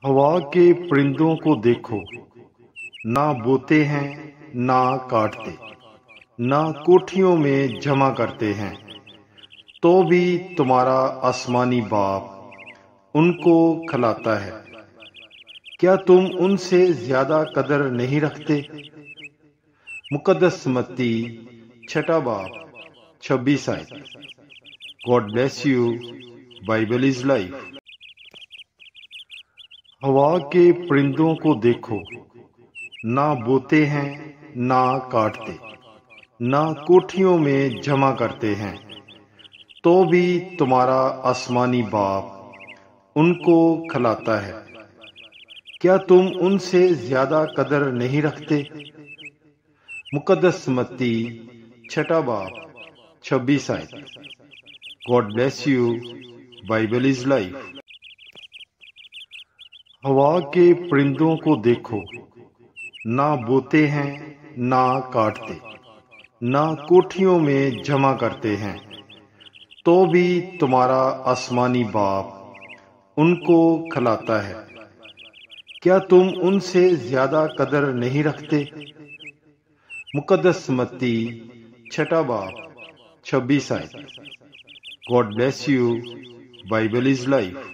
ہوا کے پرندوں کو دیکھو، نہ بوتے ہیں نہ کاٹتے، نہ کوٹھیوں میں جمع کرتے ہیں، تو بھی تمہارا آسمانی باپ ان کو کھلاتا ہے۔ کیا تم ان سے زیادہ قدر نہیں رکھتے؟ مقدس متی چھٹا باب 26 آیت۔ God bless you. Bible is life. ہوا کے پرندوں کو دیکھو، نہ بوتے ہیں نہ کاٹتے، نہ کوٹھیوں میں جمع کرتے ہیں، تو بھی تمہارا آسمانی باپ ان کو کھلاتا ہے۔ کیا تم ان سے زیادہ قدر نہیں رکھتے؟ مقدس متی چھٹا باب 26 آیت۔ God bless you. Bible is life. ہوا کے پرندوں کو دیکھو، نہ بوتے ہیں نہ کاٹتے، نہ کوٹھیوں میں جمع کرتے ہیں، تو بھی تمہارا آسمانی باپ ان کو کھلاتا ہے۔ کیا تم ان سے زیادہ قدر نہیں رکھتے؟ مقدس متی چھٹا باب 26 آیت۔ God bless you. Bible is life.